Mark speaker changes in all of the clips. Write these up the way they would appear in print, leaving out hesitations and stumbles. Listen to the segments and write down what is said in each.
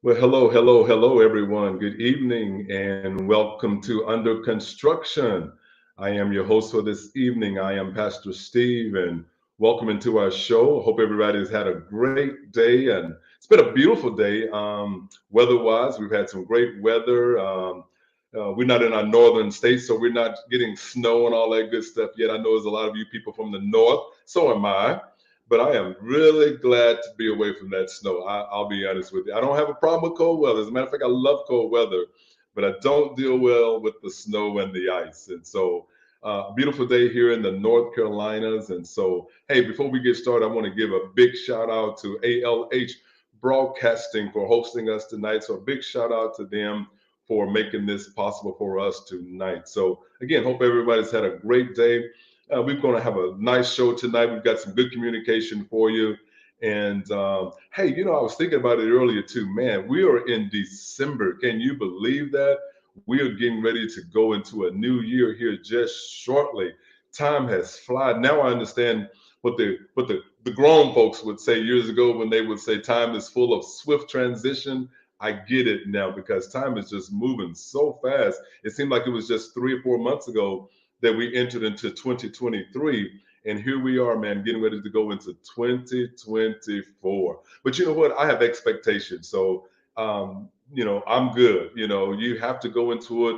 Speaker 1: Well, hello, hello, hello, everyone. Good evening and welcome to Under Construction. I am your host for this evening. I am Pastor Steve, and welcome into our show. Hope everybody's had a great day, and it's been a beautiful day. Weather-wise, we've had some great weather. We're not in our northern states, so we're not getting snow and all that good stuff yet. I know there's a lot of you people from the north, so am I. But I am really glad to be away from that snow. I'll be honest with you. I don't have a problem with cold weather. As a matter of fact, I love cold weather, but I don't deal well with the snow and the ice. And so, a beautiful day here in the North Carolinas. And so, hey, before we get started, I want to give a big shout out to ALH Broadcasting for hosting us tonight. So, a big shout out to them for making this possible for us tonight. So, again, hope everybody's had a great day. We're going to have a nice show tonight. We've got some good communication for you. And hey, I was thinking about it earlier too. Man, we are in December. Can you believe that? We are getting ready to go into a new year here just shortly. Time has flied. Now I understand what the grown folks would say years ago when they would say time is full of swift transition. I get it now because time is just moving so fast. It seemed like it was just 3 or 4 months ago that we entered into 2023. And here we are, man, getting ready to go into 2024. But you know what? I have expectations. So, I'm good. You have to go into it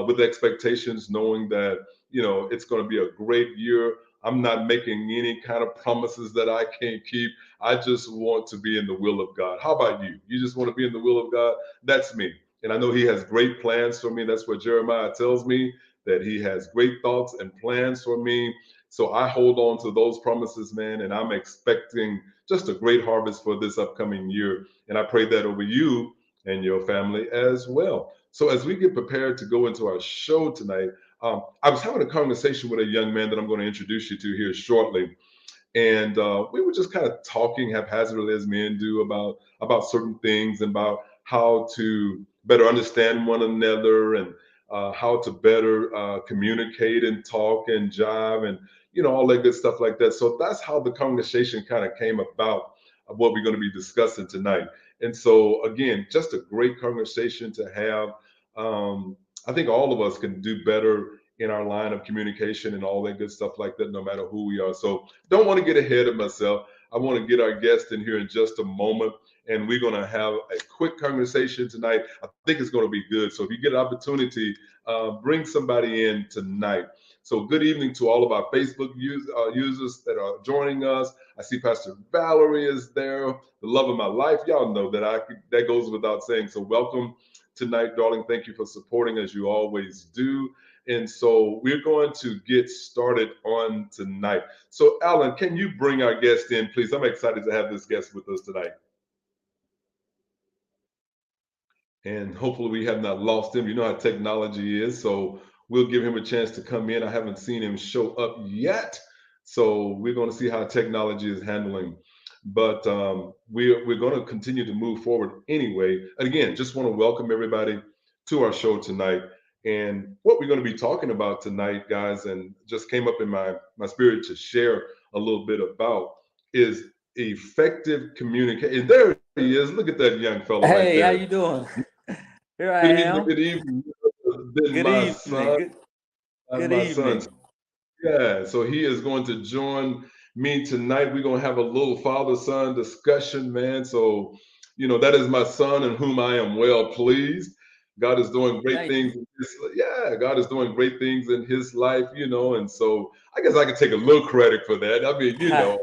Speaker 1: with expectations, knowing that, it's going to be a great year. I'm not making any kind of promises that I can't keep. I just want to be in the will of God. How about you? You just want to be in the will of God? That's me. And I know He has great plans for me. That's what Jeremiah tells me, that He has great thoughts and plans for me. So I hold on to those promises, man, and I'm expecting just a great harvest for this upcoming year. And I pray that over you and your family as well. So as we get prepared to go into our show tonight, I was having a conversation with a young man that I'm going to introduce you to here shortly. And we were just kind of talking haphazardly as men do about certain things and about how to better understand one another and how to better communicate and talk and jive and all that good stuff like that. So that's how the conversation kind of came about of what we're going to be discussing tonight. And so again, just a great conversation to have. I think all of us can do better in our line of communication and all that good stuff like that, no matter who we are. So don't want to get ahead of myself. I want to get our guest in here in just a moment, and we're going to have a quick conversation tonight. I think it's going to be good. So if you get an opportunity, bring somebody in tonight. So good evening to all of our Facebook users that are joining us. I see Pastor Valerie is there, the love of my life. Y'all know that goes without saying. So welcome tonight, darling. Thank you for supporting as you always do. And so we're going to get started on tonight. So, Alan, can you bring our guest in, please? I'm excited to have this guest with us tonight. And hopefully, we have not lost him. You know how technology is. So, we'll give him a chance to come in. I haven't seen him show up yet. So, we're going to see how technology is handling. But we're going to continue to move forward anyway. And again, just want to welcome everybody to our show tonight. And what we're going to be talking about tonight, guys, and just came up in my spirit to share a little bit about is effective communication. There he is. Look at that young fellow right
Speaker 2: Hey, how
Speaker 1: there.
Speaker 2: you doing? Here I
Speaker 1: Good evening.
Speaker 2: am.
Speaker 1: Good evening. Then
Speaker 2: Good
Speaker 1: my
Speaker 2: evening.
Speaker 1: son,
Speaker 2: Good
Speaker 1: my son.
Speaker 2: evening.
Speaker 1: Yeah, so he is going to join me tonight. We're going to have a little father-son discussion, man. So, that is my son in whom I am well pleased. God is doing great
Speaker 2: Thank
Speaker 1: things.
Speaker 2: you.
Speaker 1: Yeah, God is doing great things in his life, and so I guess I can take a little credit for that. I mean, I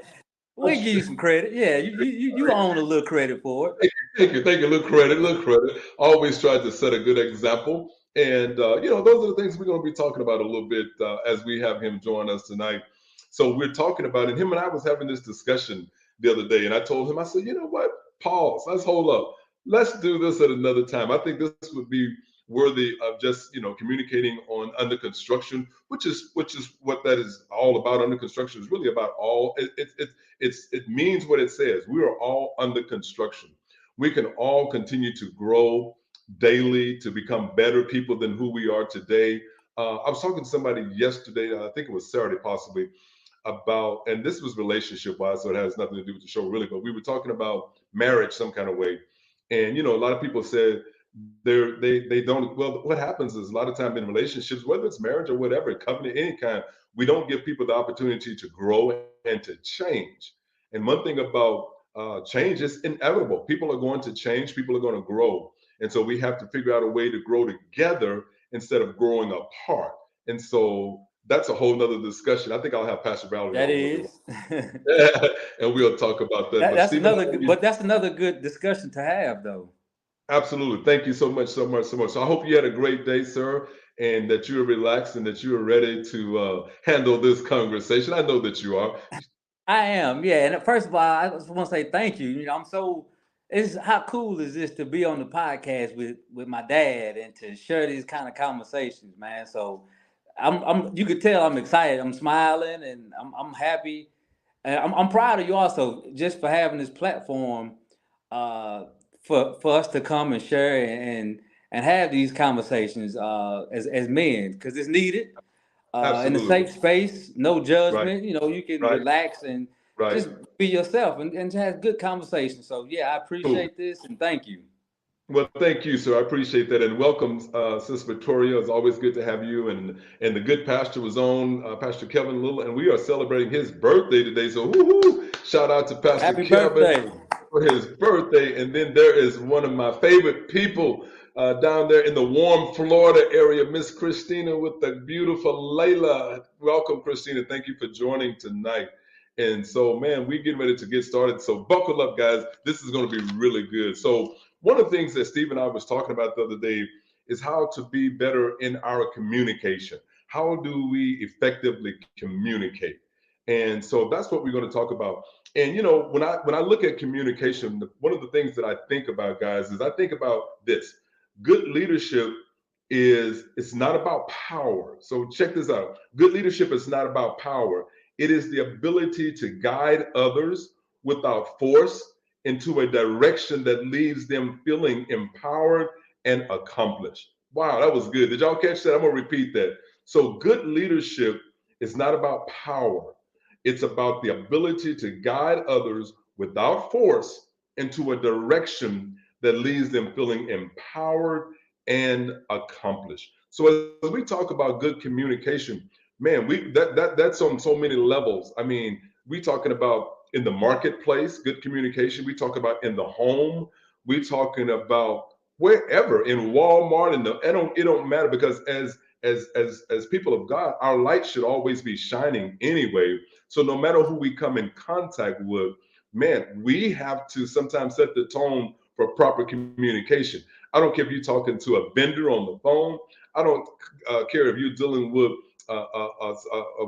Speaker 2: We give you some credit. Yeah, you own a little credit for it.
Speaker 1: thank you. Little credit, little credit. Always try to set a good example. And, those are the things we're going to be talking about a little bit as we have him join us tonight. So we're talking about it. Him and I was having this discussion the other day, and I told him, I said, you know what? Pause. Let's hold up. Let's do this at another time. I think this would be worthy of just communicating on under construction, which is what that is all about. Under construction is really about all. It means what it says. We are all under construction. We can all continue to grow daily to become better people than who we are today. I was talking to somebody yesterday, I think it was Saturday possibly, about, and this was relationship wise, so it has nothing to do with the show really, but we were talking about marriage some kind of way. And a lot of people said they don't. Well, what happens is a lot of time in relationships, whether it's marriage or whatever, covenant, any kind, we don't give people the opportunity to grow and to change. And one thing about change is inevitable. People are going to change. People are going to grow, and so we have to figure out a way to grow together instead of growing apart. And so that's a whole nother discussion. I think I'll have Pastor Valerie
Speaker 2: That
Speaker 1: on with
Speaker 2: is.
Speaker 1: me, and we'll talk about that. But Stephen,
Speaker 2: That's another good discussion to have, though.
Speaker 1: absolutely. Thank you so much, so much, so much. So I hope you had a great day, sir, and that you're relaxed and that you are ready to handle this conversation. I know that you are.
Speaker 2: I am, yeah. And first of all, I just want to say thank you. I'm so. It's how cool is this to be on the podcast with my dad and to share these kind of conversations, man. So I'm you could tell I'm excited. I'm smiling and I'm happy. And I'm proud of you also just for having this platform uh, for us to come and share and have these conversations as men because it's needed in a
Speaker 1: Absolutely.
Speaker 2: safe space, no
Speaker 1: Right,
Speaker 2: judgment. You can
Speaker 1: right,
Speaker 2: relax and
Speaker 1: right.
Speaker 2: just be yourself and have good conversations. So yeah, I
Speaker 1: Cool.
Speaker 2: appreciate this and thank you.
Speaker 1: Well, thank you, sir. I appreciate that, and welcome, Sis Victoria. It's always good to have you. And the good pastor was on, Pastor Kevin Little, and we are celebrating his birthday today. So, woo-hoo, shout out to Pastor
Speaker 2: Happy
Speaker 1: Kevin
Speaker 2: birthday.
Speaker 1: for his birthday. And then there is one of my favorite people down there in the warm Florida area, Miss Christina with the beautiful Layla. Welcome, Christina. Thank you for joining tonight. And so, man, we're getting ready to get started. So, buckle up, guys. This is going to be really good. So, one of the things that Steve and I was talking about the other day is how to be better in our communication. How do we effectively communicate? And so that's what we're going to talk about. And when I look at communication, one of the things that I think about, guys, is I think about this. Good leadership is it's not about power. So check this out. Good leadership is not about power. It is the ability to guide others without force into a direction that leaves them feeling empowered and accomplished. Wow, that was good. Did y'all catch that? I'm going to repeat that. So, good leadership is not about power, it's about the ability to guide others without force into a direction that leaves them feeling empowered and accomplished. So, as we talk about good communication, man, that's on so many levels. I mean, we talking about in the marketplace, good communication. We talk about in the home. We talking about wherever in Walmart. And it don't matter because as people of God, our light should always be shining anyway. So no matter who we come in contact with, man, we have to sometimes set the tone for proper communication. I don't care if you're talking to a vendor on the phone. I don't care if you're dealing with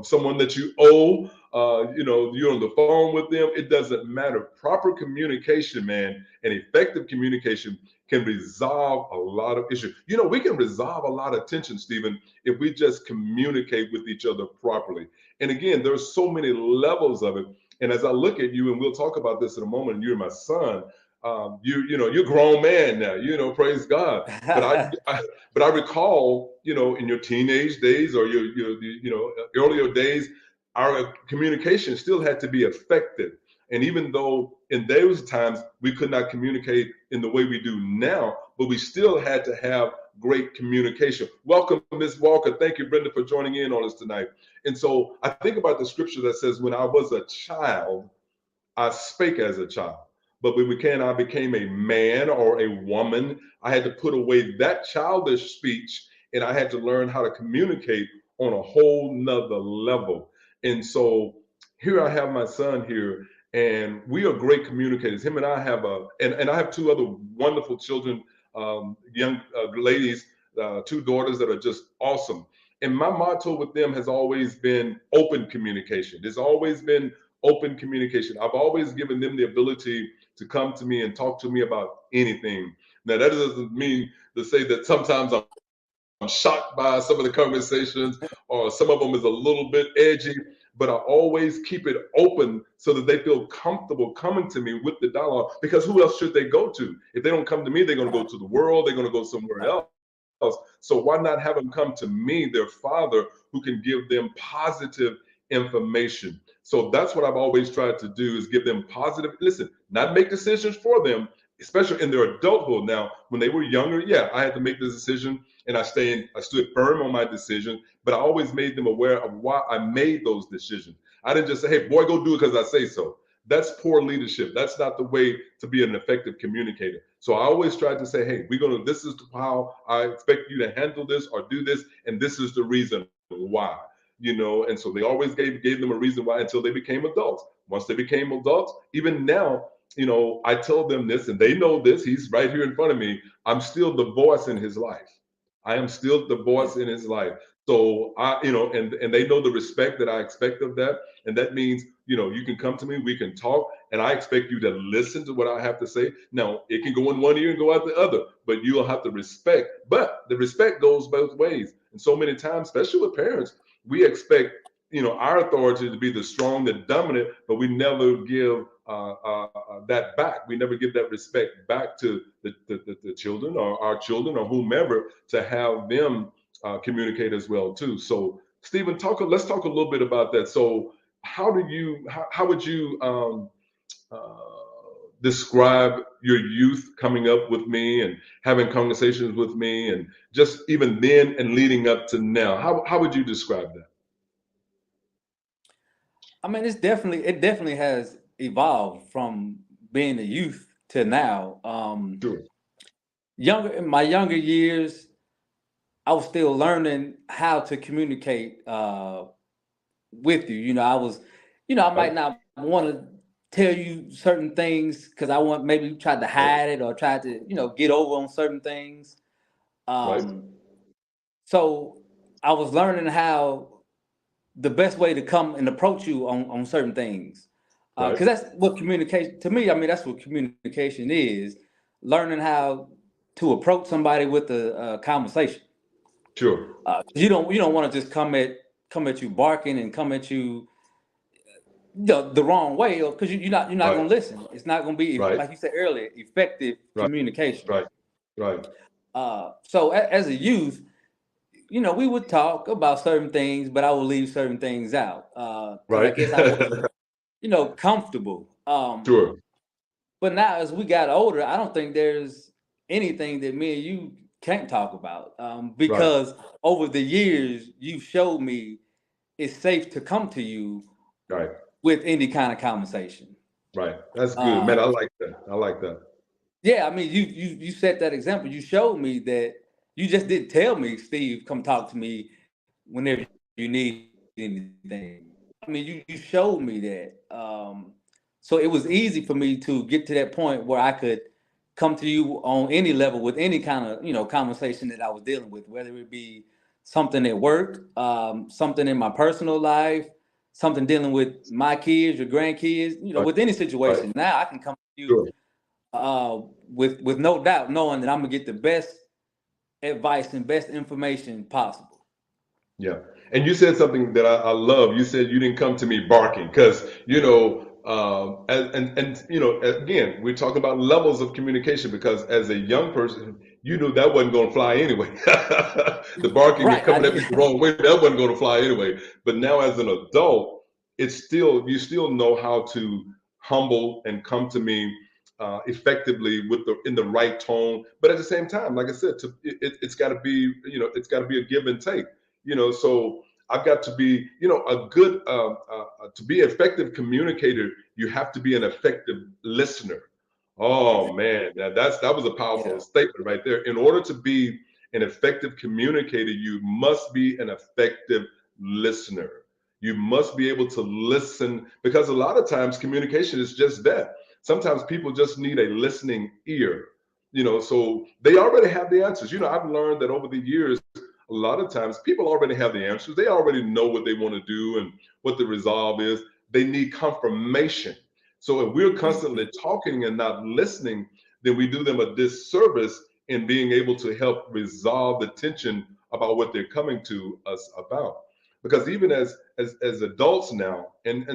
Speaker 1: someone that you owe. You're on the phone with them. It doesn't matter. Proper communication, man, and effective communication can resolve a lot of issues. We can resolve a lot of tension, Stephen, if we just communicate with each other properly. And again, there's so many levels of it. And as I look at you, and we'll talk about this in a moment, you're my son. You're a grown man now. Praise God. But I recall, in your teenage days or your earlier days, our communication still had to be effective. And even though in those times we could not communicate in the way we do now, but we still had to have great communication. Welcome, Ms. Walker. Thank you, Brenda, for joining in on us tonight. And so I think about the scripture that says, when I was a child, I spake as a child. But when I became a man or a woman, I had to put away that childish speech and I had to learn how to communicate on a whole nother level. And so here I have my son here, and we are great communicators. Him and I have and I have two other wonderful children, young ladies, two daughters that are just awesome. And my motto with them has always been open communication. There's always been open communication. I've always given them the ability to come to me and talk to me about anything. Now, that doesn't mean to say that sometimes I'm shocked by some of the conversations or some of them is a little bit edgy, but I always keep it open so that they feel comfortable coming to me with the dialogue, because who else should they go to? If they don't come to me, they're going to go to the world, they're going to go somewhere else. So why not have them come to me, their father, who can give them positive information? So that's what I've always tried to do, is give them positive, listen, not make decisions for them, especially in their adulthood. Now, when they were younger, yeah, I had to make the decision, and I stood firm on my decision, but I always made them aware of why I made those decisions. I didn't just say, hey, boy, go do it because I say so. That's poor leadership. That's not the way to be an effective communicator. So I always tried to say, hey, this is how I expect you to handle this or do this, and this is the reason why. And so they always gave them a reason why until they became adults. Once they became adults, even now, I tell them this, and they know this. He's right here in front of me. I'm still the voice in his life. I am still the voice in his life. So and they know the respect that I expect of that. And that means, you can come to me, we can talk, and I expect you to listen to what I have to say. Now, it can go in one ear and go out the other, but you'll have to respect. But the respect goes both ways. And so many times, especially with parents, we expect, our authority to be the strong, the dominant, but we never give that back. We never give that respect back to the children or our children or whomever to have them communicate as well too. So Stephen, let's talk a little bit about that. So how would you describe your youth coming up with me and having conversations with me, and just even then and leading up to now? How would you describe that?
Speaker 2: I mean, it definitely has evolved from being a youth to now.
Speaker 1: Sure.
Speaker 2: In my younger years, I was still learning how to communicate with you. I might not want to tell you certain things because I maybe tried to hide it or tried to, get over on certain things. So I was learning how the best way to come and approach you on certain things. Because that's what communication, to me, I mean, that's what communication is, learning how to approach somebody with a conversation.
Speaker 1: Sure.
Speaker 2: You don't want to just come at you barking and come at you the wrong way, because you're not going to listen. It's not going to be, like you said earlier, effective communication.
Speaker 1: Right.
Speaker 2: So as a youth, we would talk about certain things, but I would leave certain things out. I guess I wasn't, comfortable.
Speaker 1: Sure.
Speaker 2: But now as we got older, I don't think there's anything that me and you can't talk about, because over the years, you've showed me it's safe to come to you with any kind of conversation.
Speaker 1: Right. That's good, man. I like that.
Speaker 2: Yeah, I mean, you set that example. You showed me that. You just didn't tell me, Steve, come talk to me whenever you need anything. I mean, you showed me that. So it was easy for me to get to that point where I could come to you on any level with any kind of, conversation that I was dealing with, whether it be something at work, something in my personal life, something dealing with my kids or grandkids, with any situation. Now I can come to you with no doubt, knowing that I'm gonna get the best advice and best information possible.
Speaker 1: Yeah. And you said something that I love. You said you didn't come to me barking because, again, we're talking about levels of communication, because as a young person, you knew that wasn't going to fly anyway. The barking and coming at me the wrong way, that wasn't going to fly anyway. But now as an adult, you still know how to humble and come to me effectively in the right tone, but at the same time, like I said, it's got to be a give and take. So I've got to be a good to be an effective communicator. You have to be an effective listener. Oh man, that was a powerful statement right there. In order to be an effective communicator, you must be an effective listener. You must be able to listen, because a lot of times communication is just that. Sometimes people just need a listening ear, so they already have the answers. I've learned that over the years, a lot of times people already have the answers. They already know what they want to do and what the resolve is. They need confirmation. So if we're constantly talking and not listening, then we do them a disservice in being able to help resolve the tension about what they're coming to us about. Because even as adults now, and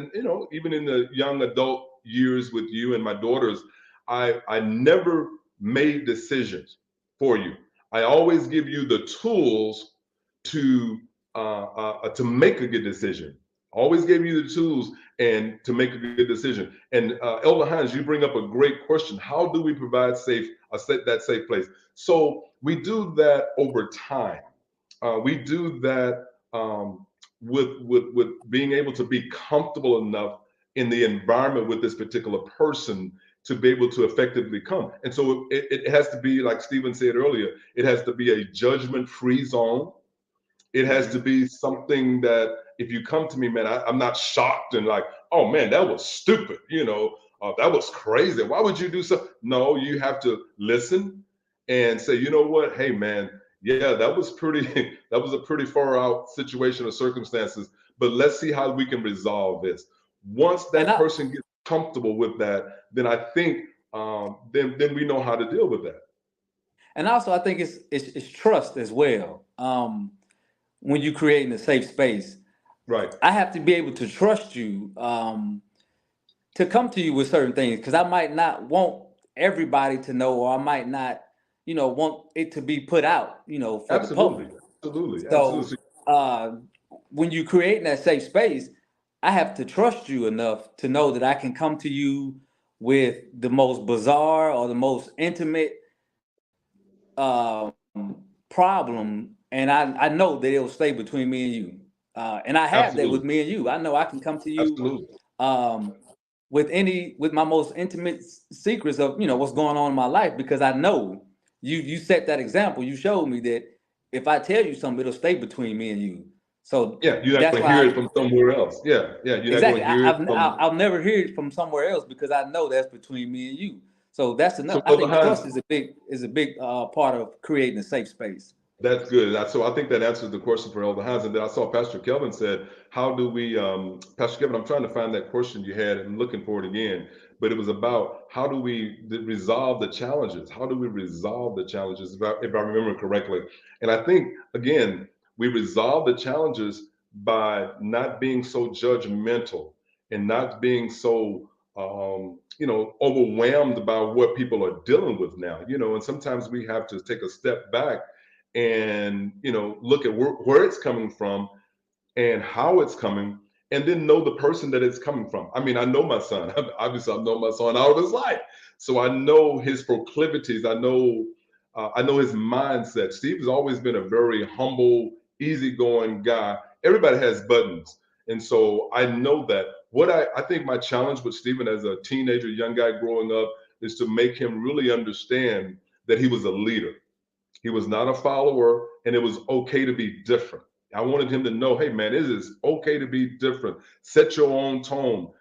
Speaker 1: even in the young adult years with you and my daughters, I never made decisions for you. I always give you the tools to make a good decision. Always gave you the tools and to make a good decision. And Elder Hines, you bring up a great question. How do we provide that safe place? So we do that over time. We do that with being able to be comfortable enough in the environment with this particular person to be able to effectively come. And so it has to be, like Stephen said earlier, it has to be a judgment-free zone. It has to be something that if you come to me, man, I'm not shocked and like, oh man, that was stupid. That was crazy. Why would you do so? No, you have to listen and say, you know what? Hey, man, yeah, that was pretty, that was a pretty far out situation or circumstances, but let's see how we can resolve this. Once that person gets comfortable with that, then I think then we know how to deal with that.
Speaker 2: And also, I think it's trust as well. When you're creating a safe space,
Speaker 1: right?
Speaker 2: I have to be able to trust you to come to you with certain things, because I might not want everybody to know, or I might not, want it to be put out, for the public.
Speaker 1: Absolutely.
Speaker 2: So, when you're creating that safe space, I have to trust you enough to know that I can come to you with the most bizarre or the most intimate problem, and I know that it'll stay between me and you. And I have that with me and you. I know I can come to you with my most intimate secrets of what's going on in my life, because I know you set that example. You showed me that if I tell you something, it'll stay between me and you. So
Speaker 1: yeah, you're not going to hear it from somewhere else. Yeah, you're
Speaker 2: exactly.
Speaker 1: not going to hear
Speaker 2: I'll never hear it from somewhere else, because I know that's between me and you. So that's enough. So I think trust is a big part of creating a safe space.
Speaker 1: That's good. So I think that answers the question for Elder Hines. And then I saw Pastor Kelvin said, how do we, Pastor Kelvin, I'm trying to find that question you had and looking for it again, but it was about how do we resolve the challenges? How do we resolve the challenges, if I remember correctly? And I think, again, we resolve the challenges by not being so judgmental and not being so, overwhelmed by what people are dealing with now, and sometimes we have to take a step back and look at where it's coming from and how it's coming, and then know the person that it's coming from. I mean, I know my son. Obviously, I've known my son all of his life, so I know his proclivities. I know his mindset. Steve has always been a very humble, easygoing guy. Everybody has buttons, and so I know that. What I think my challenge with Stephen as a teenager, young guy growing up, is to make him really understand that he was a leader. He was not a follower, and it was okay to be different. I wanted him to know, hey, man, it is okay to be different. Set your own tone.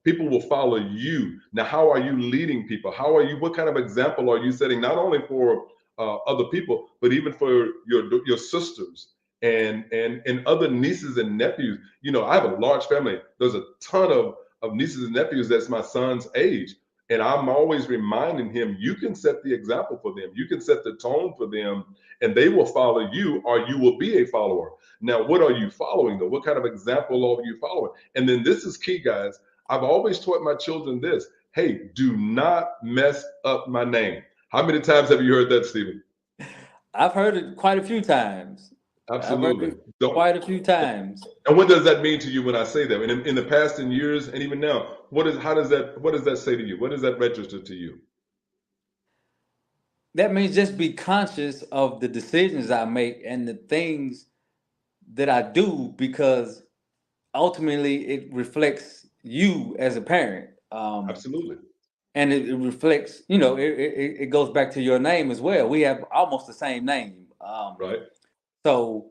Speaker 1: People will follow you. Now, how are you leading people? What kind of example are you setting, not only for other people, but even for your sisters and other nieces and nephews? I have a large family. There's a ton of nieces and nephews that's my son's age. And I'm always reminding him, you can set the example for them. You can set the tone for them, and they will follow you, or you will be a follower. Now, what are you following, though? What kind of example are you following? And then this is key, guys. I've always taught my children this. Hey, do not mess up my name. How many times have you heard that, Stephen?
Speaker 2: I've heard it quite a few times.
Speaker 1: Absolutely.
Speaker 2: Quite a few times.
Speaker 1: And what does that mean to you when I say that? In the past, in years, and even now, what does that say to you? What does that register to you?
Speaker 2: That means just be conscious of the decisions I make and the things that I do, because ultimately it reflects you as a parent.
Speaker 1: Absolutely.
Speaker 2: And it reflects, it goes back to your name as well. We have almost the same name.
Speaker 1: Right.
Speaker 2: So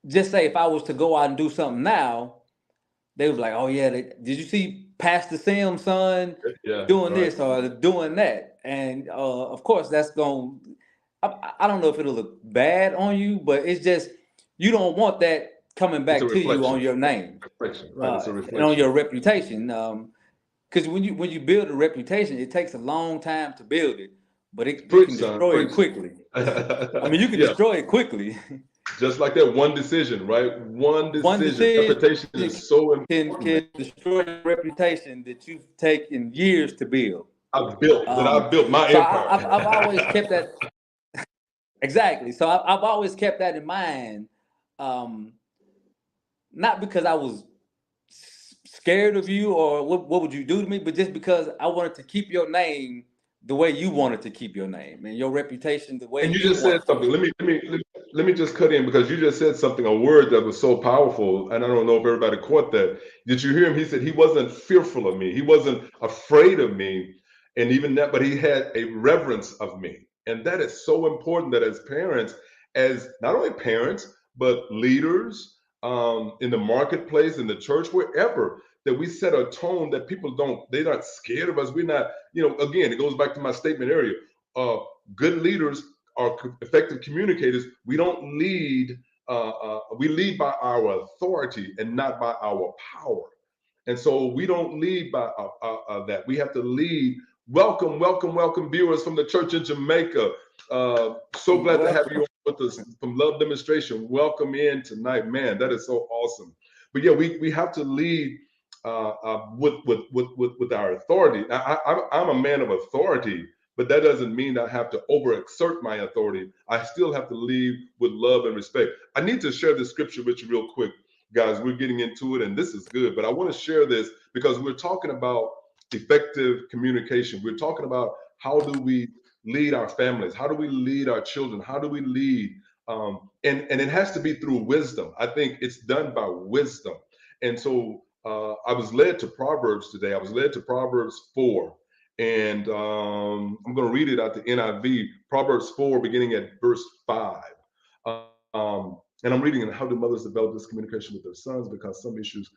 Speaker 2: just say if I was to go out and do something now, they was like, oh yeah, did you see Pastor Sim's son doing this or doing that? And of course that's I don't know if it'll look bad on you, but it's just, you don't want that coming back to you on your name. And on your reputation. Because when you build a reputation, it takes a long time to build it, but you can destroy it quickly. I mean, you can destroy it quickly.
Speaker 1: Just like that one decision, right? One decision. Reputation is so important.
Speaker 2: Can destroy a reputation that you've taken years to build.
Speaker 1: I've built my empire.
Speaker 2: I've always kept that. Exactly. So I've always kept that in mind. not because I was scared of you or what would you do to me, but just because I wanted to keep your name the way you wanted to keep your name and your reputation the way
Speaker 1: And you
Speaker 2: you
Speaker 1: just said
Speaker 2: wanted
Speaker 1: something.
Speaker 2: to.
Speaker 1: Let me just cut in because you just said something, a word that was so powerful, and I don't know if everybody caught that. Did you hear him? He said he wasn't fearful of me. He wasn't afraid of me, and even that, but he had a reverence of me, and that is so important. That as parents, as not only parents but leaders in the marketplace, in the church, wherever, that we set a tone that people they're not scared of us. We're not, again, it goes back to my statement earlier. Uh, Good leaders are effective communicators. We don't lead. We lead by our authority and not by our power. And so we don't lead by that. We have to lead. Welcome, welcome, welcome, viewers from the church in Jamaica. So glad to have you on with us from Love Demonstration. Welcome in tonight, man. That is so awesome. But yeah, we have to lead with our authority. I'm a man of authority, but that doesn't mean I have to overexert my authority. I still have to lead with love and respect. I need to share this scripture with you real quick, guys. We're getting into it, and this is good, but I want to share this because we're talking about effective communication. We're talking about how do we lead our families? How do we lead our children? How do we lead? And it has to be through wisdom. I think it's done by wisdom. And so I was led to Proverbs today. I was led to Proverbs 4. And I'm going to read it out the NIV, Proverbs 4, beginning at verse 5. And I'm reading it, how do mothers develop this communication with their sons? Because some issues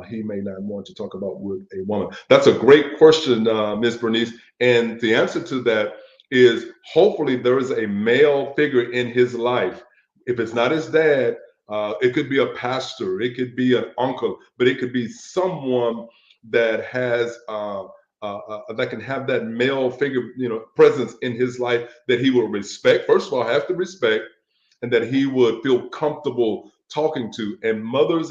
Speaker 1: he may not want to talk about with a woman. That's a great question, Ms. Bernice. And the answer to that is hopefully there is a male figure in his life. If it's not his dad, it could be a pastor, it could be an uncle, but it could be someone that has that can have that male figure, presence in his life that he will respect. First of all, have to respect, and that he would feel comfortable talking to. And mothers,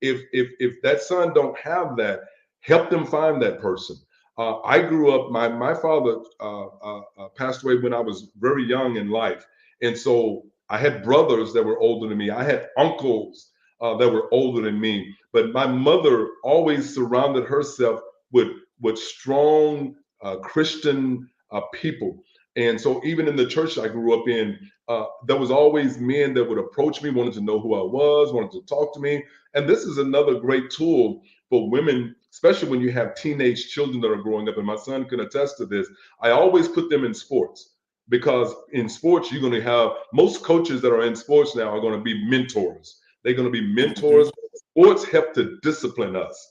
Speaker 1: if that son don't have that, help them find that person. I grew up. My father passed away when I was very young in life, and so I had brothers that were older than me. I had uncles that were older than me. But my mother always surrounded herself with strong Christian people. And so even in the church I grew up in, there was always men that would approach me, wanted to know who I was, wanted to talk to me. And this is another great tool for women, especially when you have teenage children that are growing up. And my son can attest to this. I always put them in sports, because in sports, you're going to have most coaches that are in sports now are going to be mentors. They're going to be mentors. Sports help to discipline us.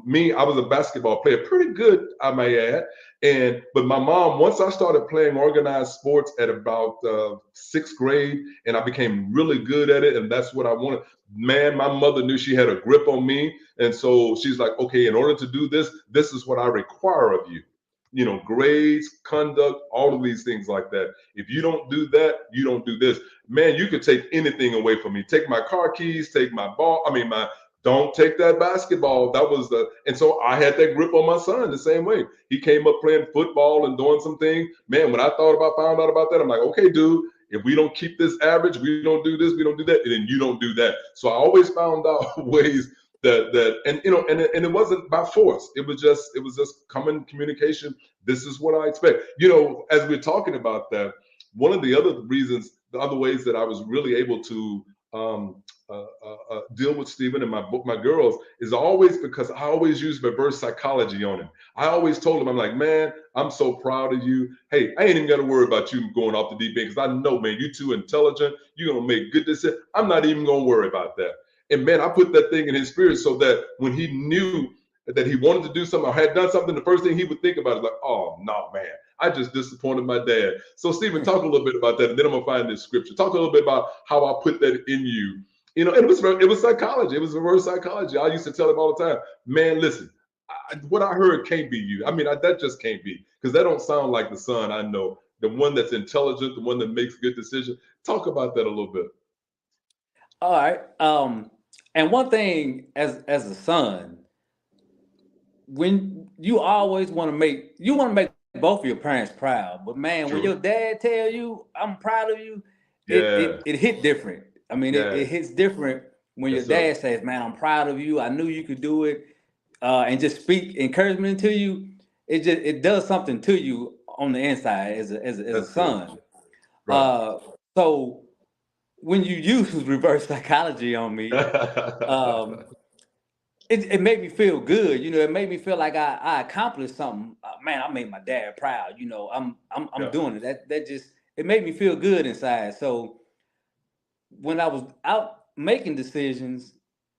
Speaker 1: Me, I was a basketball player, pretty good, I may add. But my mom, once I started playing organized sports at about 6th grade, and I became really good at it, and that's what I wanted. Man, my mother knew she had a grip on me, and so she's like, okay, in order to do this, this is what I require of you. Grades, conduct, all of these things like that. If you don't do that, you don't do this. Man, you could take anything away from me. Take my car keys, take my ball. Don't take that basketball. And so I had that grip on my son the same way. He came up playing football and doing some things. Man, when I found out about that, I'm like, okay, dude, if we don't keep this average, we don't do this, we don't do that, and then you don't do that. So I always found out ways and it wasn't by force. It was just common communication. This is what I expect. As we're talking about that, one of the other ways that I was really able to deal with Stephen and my girls is always because I always use reverse psychology on him. I always told him, I'm like, man, I'm so proud of you. Hey, I ain't even got to worry about you going off the deep end, because I know, man, you're too intelligent. You're going to make good decisions. I'm not even going to worry about that. And man, I put that thing in his spirit so that when he knew that he wanted to do something or had done something, the first thing he would think about is like, oh, no, man, I just disappointed my dad. So Stephen, talk a little bit about that, and then I'm going to find this scripture. Talk a little bit about how I put that in you. And it was psychology. It was reverse psychology. I used to tell him all the time, man, listen, what I heard can't be you. That just can't be, because that don't sound like the son I know, the one that's intelligent, the one that makes good decisions. Talk about that a little bit.
Speaker 2: All right. And one thing as a son, when you always want to make both of your parents proud, but man, when your dad tell you I'm proud of you, it hit different. It hits different when your
Speaker 1: Yes, sir.
Speaker 2: dad says, "Man, I'm proud of you. I knew you could do it," and just speak encouragement to you, it does something to you on the inside as a
Speaker 1: That's good.
Speaker 2: son.
Speaker 1: Right.
Speaker 2: So when you use reverse psychology on me, um, it made me feel good. It made me feel like I accomplished something. Man, I made my dad proud. I'm
Speaker 1: Yeah.
Speaker 2: doing it. That just it made me feel good inside. So when I was out making decisions,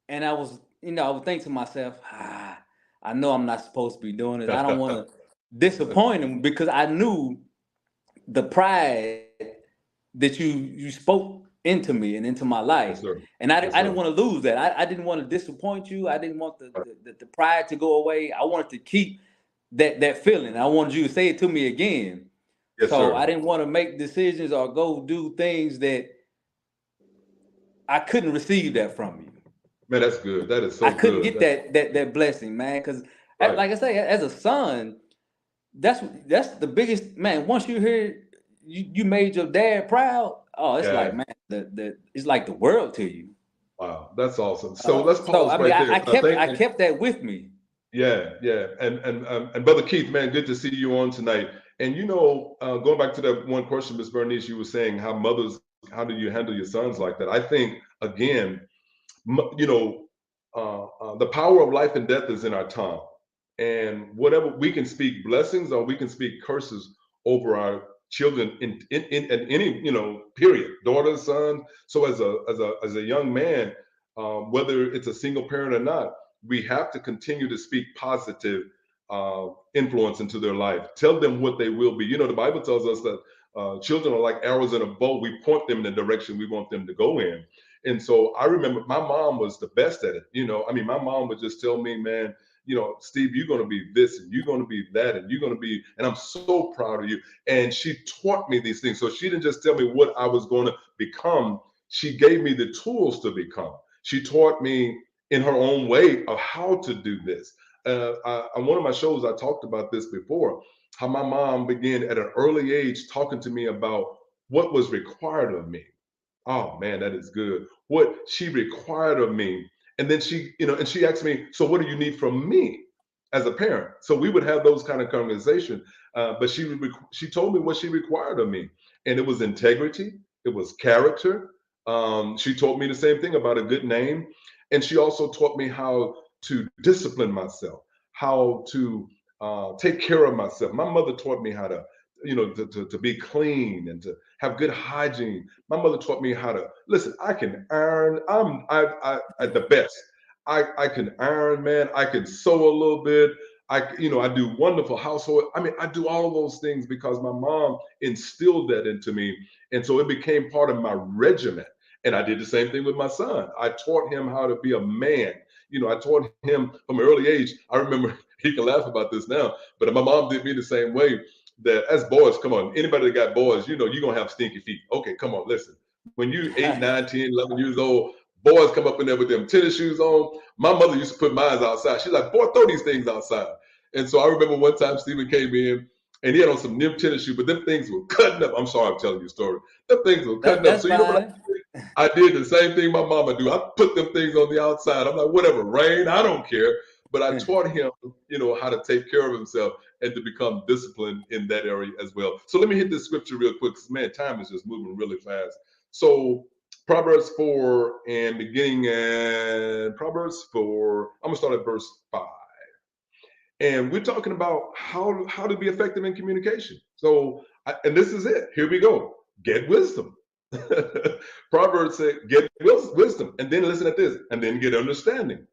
Speaker 2: and I would think to myself, I know I'm not supposed to be doing this. I don't want to disappoint him because I knew the pride that you spoke into me and into my life,
Speaker 1: Yes, sir.
Speaker 2: and I
Speaker 1: Yes,
Speaker 2: didn't
Speaker 1: sir.
Speaker 2: want to lose that. I didn't want to disappoint you. I didn't want
Speaker 1: Right.
Speaker 2: the pride to go away. I wanted to keep that feeling. I wanted you to say it to me again.
Speaker 1: Yes,
Speaker 2: So I
Speaker 1: sir.
Speaker 2: didn't want to make decisions or go do things that I couldn't receive that from you.
Speaker 1: Man, that's good. That is
Speaker 2: I
Speaker 1: so
Speaker 2: couldn't
Speaker 1: good.
Speaker 2: get that blessing, man. Because
Speaker 1: Right.
Speaker 2: like I say, as a son, that's the biggest, man. Once you hear you made your dad proud, oh, it's like,
Speaker 1: Yeah.
Speaker 2: man, the it's like the world to you.
Speaker 1: Wow. That's awesome. So let's
Speaker 2: So
Speaker 1: pause
Speaker 2: I mean,
Speaker 1: right
Speaker 2: I
Speaker 1: there.
Speaker 2: kept
Speaker 1: Thank
Speaker 2: I kept that with me.
Speaker 1: Yeah, yeah, and Brother Keith, man, good to see you on tonight. And going back to that one question, Miss Bernice, you were saying how do you handle your sons like that? I think again, the power of life and death is in our tongue, and whatever we can speak blessings or we can speak curses over our children in any period, daughter, son. So as a young man, whether it's a single parent or not, we have to continue to speak positive influence into their life. Tell them what they will be. The Bible tells us that children are like arrows in a bow. We point them in the direction we want them to go in. And so I remember my mom was the best at it. I mean, my mom would just tell me, man, Steve, you're going to be this and you're going to be that and you're going to be, and I'm so proud of you. And she taught me these things. So she didn't just tell me what I was going to become. She gave me the tools to become. She taught me in her own way of how to do this. On one of my shows, I talked about this before, how my mom began at an early age talking to me about what was required of me. Oh man, that is good. What she required of me. And then she asked me, so what do you need from me as a parent? So we would have those kind of conversations. But she told me what she required of me. And it was integrity, it was character. She taught me the same thing about a good name. And she also taught me how to discipline myself, how to take care of myself. My mother taught me how to be clean and to have good hygiene. My mother taught me how to listen. I can iron. I at the best. I can iron, man. I can sew a little bit. I do wonderful household. I mean, I do all of those things because my mom instilled that into me, and so it became part of my regiment. And I did the same thing with my son. I taught him how to be a man. I taught him from an early age. I remember he can laugh about this now, but my mom did me the same way. That as boys, come on, anybody that got boys, you're gonna have stinky feet. Okay, come on, listen. When you 8, 9, 10, 11 years old, boys come up in there with them tennis shoes on. My mother used to put mine outside. She's like, boy, throw these things outside. And so I remember one time Stephen came in and he had on some new tennis shoes, but them things were cutting up. I'm sorry, I'm telling you a story. Them things were cutting up.
Speaker 2: That's
Speaker 1: So you know what
Speaker 2: fine.
Speaker 1: I did the same thing my mama do. I put them things on the outside. I'm like, whatever, rain, I don't care. But I taught him, how to take care of himself and to become disciplined in that area as well. So let me hit this scripture real quick, because man, time is just moving really fast. So Proverbs 4 and beginning at Proverbs 4, I'm gonna start at verse 5. And we're talking about how to be effective in communication. So, and this is it. Here we go. Get wisdom. Proverbs say, get wisdom, and then listen at this, and then get understanding.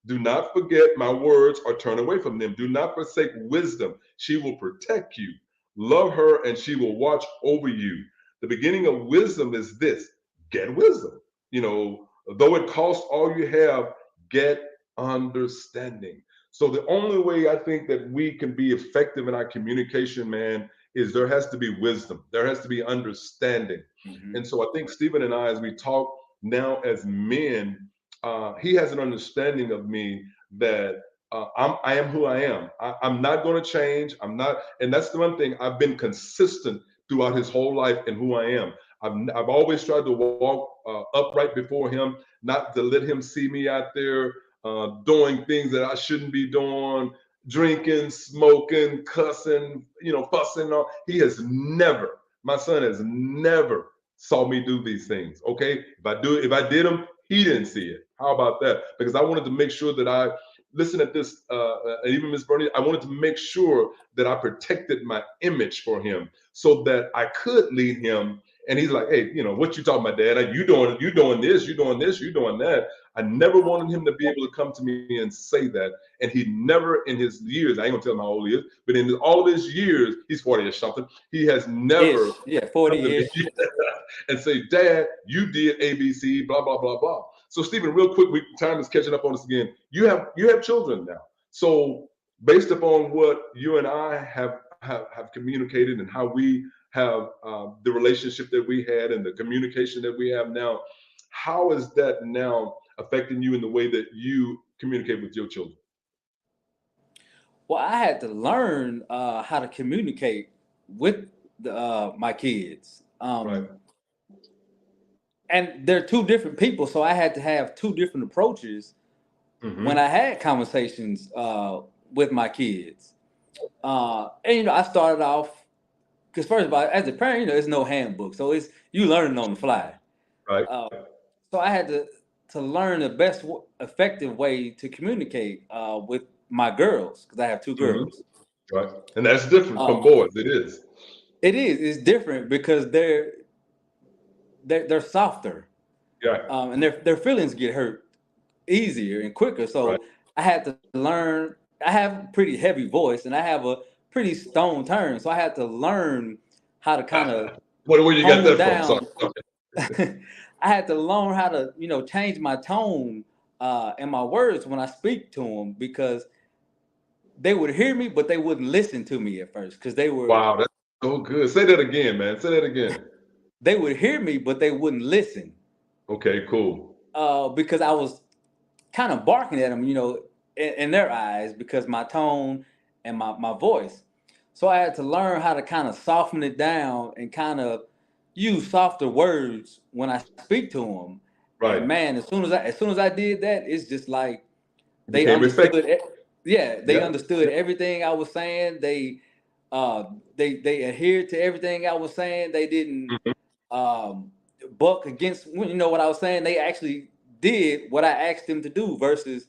Speaker 1: Do not forget my words or turn away from them. Do not forsake wisdom. She will protect you. Love her, and she will watch over you. The beginning of wisdom is this: get wisdom. Though it costs all you have, get understanding. So the only way I think that we can be effective in our communication, man, is there has to be wisdom. There has to be understanding.
Speaker 2: Mm-hmm.
Speaker 1: And so I think Stephen and I, as we talk now as men, he has an understanding of me that I am who I am. I'm not going to change. I'm not, and that's the one thing I've been consistent throughout his whole life and who I am. I've always tried to walk upright before him, not to let him see me out there doing things that I shouldn't be doing, drinking, smoking, cussing, fussing. My son has never saw me do these things. Okay, if I did them, he didn't see it. How about that? Because I wanted to make sure that I listen at this, and even Miss Bernie, I wanted to make sure that I protected my image for him so that I could lead him. And he's like, hey, what you talking about, Dad? You doing this, you doing this, you doing that. I never wanted him to be able to come to me and say that. And he never in his years, I ain't gonna tell him how old he is, but in all of his years, he's 40 or something, he has never
Speaker 2: 40-ish.
Speaker 1: and say, Dad, you did ABC, blah, blah, blah, blah. So Stephen, real quick, time is catching up on us again. You have children now. So based upon what you and I have communicated and how we have the relationship that we had and the communication that we have now, how is that now affecting you in the way that you communicate with your children?
Speaker 2: Well, I had to learn how to communicate with my kids.
Speaker 1: Right.
Speaker 2: And they're two different people, so I had to have two different approaches when I had conversations with my kids. And I started off because first of all, as a parent, there's no handbook, so it's you learning on the fly.
Speaker 1: Right.
Speaker 2: So I had to learn the best effective way to communicate with my girls because I have two girls.
Speaker 1: Right, and that's different from boys. It is.
Speaker 2: It is. It's different because they're softer.
Speaker 1: Yeah.
Speaker 2: And their feelings get hurt easier and quicker. So I had to learn. I have a pretty heavy voice and I have a pretty stone turn. So I had to learn how to kind of
Speaker 1: where you got that from?
Speaker 2: Sorry. I had to learn how to, change my tone and my words when I speak to them because they would hear me, but they wouldn't listen to me at first because they were.
Speaker 1: Wow, that's so good. Say that again, man. Say that again.
Speaker 2: They would hear me, but they wouldn't listen.
Speaker 1: Okay, cool.
Speaker 2: Because I was kind of barking at them, in their eyes because my tone and my voice. So I had to learn how to kind of soften it down and kind of use softer words when I speak to them.
Speaker 1: Right.
Speaker 2: And man, as soon as I did that, it's just like they understood. They understood everything I was saying. They adhered to everything I was saying. They didn't buck against what I was saying. They actually did what I asked them to do versus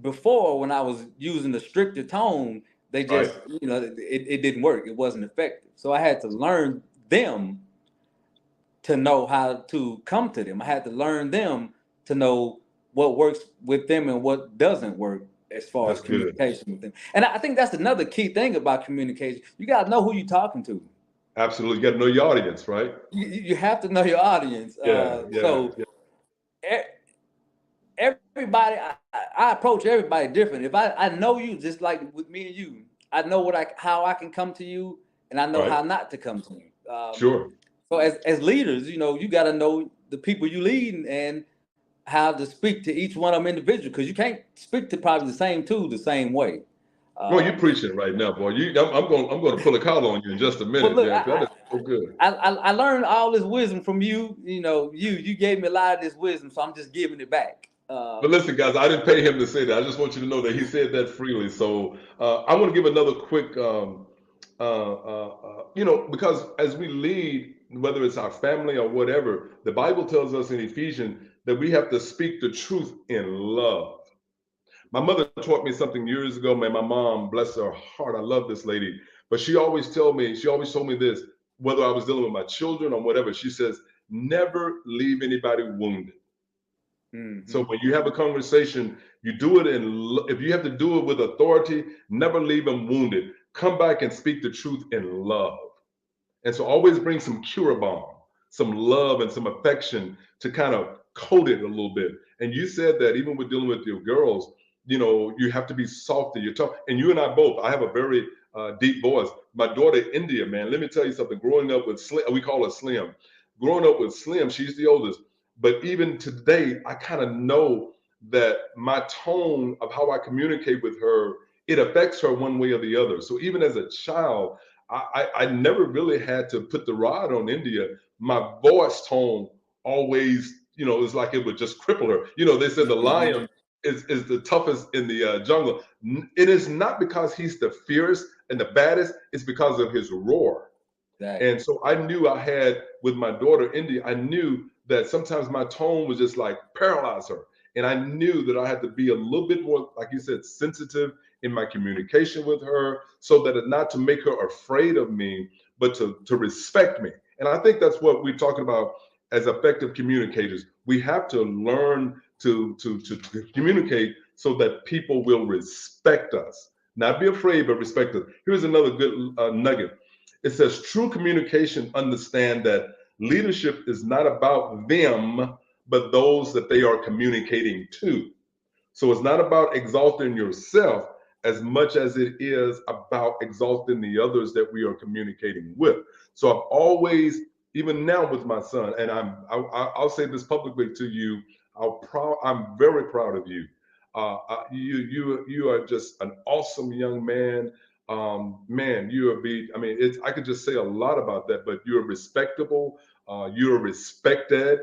Speaker 2: before when I was using the stricter tone, they just, it didn't work. It wasn't effective. So I had to learn them to know how to come to them. I had to learn them to know what works with them and what doesn't work as far as communication with them. And I think that's another key thing about communication. You got to know who you're talking to.
Speaker 1: Absolutely. You got to know your audience, right?
Speaker 2: You have to know your audience. Everybody, I approach everybody different. If I know you, just like with me and you, I know how I can come to you, and I know how not to come to you.
Speaker 1: Sure.
Speaker 2: So as leaders, you got to know the people you lead and how to speak to each one of them individually, because you can't speak to probably the same two the same way.
Speaker 1: Well, you're preaching right now, boy. I'm going to pull a collar on you in just a minute.
Speaker 2: Look,
Speaker 1: that is so good.
Speaker 2: I learned all this wisdom from you. You gave me a lot of this wisdom, so I'm just giving it back.
Speaker 1: But listen, guys, I didn't pay him to say that. I just want you to know that he said that freely. So I want to give another quick, because as we lead, whether it's our family or whatever, the Bible tells us in Ephesians that we have to speak the truth in love. My mother taught me something years ago, man. My mom, bless her heart, I love this lady, but she always told me this, whether I was dealing with my children or whatever, she says, never leave anybody wounded. Mm-hmm. So when you have a conversation, you do it if you have to do it with authority, never leave them wounded. Come back and speak the truth in love. And so always bring some cure balm, some love and some affection to kind of coat it a little bit. And you said that even with dealing with your girls, you have to be softer. You're tough. And you and I both, I have a very deep voice. My daughter, India, man, let me tell you something. Growing up with Slim, we call her Slim. Growing up with Slim, she's the oldest. But even today, I kind of know that my tone of how I communicate with her, it affects her one way or the other. So even as a child, I never really had to put the rod on India. My voice tone always, it's like it would just cripple her. They said the lion is the toughest in the jungle. It is not because he's the fiercest and the baddest. It's because of his roar.
Speaker 2: Exactly.
Speaker 1: And so I knew I had, with my daughter, India, I knew that sometimes my tone was just like paralyze her. And I knew that I had to be a little bit more, like you said, sensitive in my communication with her, so that not to make her afraid of me, but to respect me. And I think that's what we're talking about as effective communicators. We have to learn to communicate so that people will respect us, not be afraid, but respect us. Here's another good nugget. It says true communication understand that leadership is not about them, but those that they are communicating to. So it's not about exalting yourself as much as it is about exalting the others that we are communicating with. So I've always, even now with my son, and I'll say this publicly to you, I'm very proud of you. You are just an awesome young man. Man, you are I mean, I could just say a lot about that, but you're respectable. You're respected.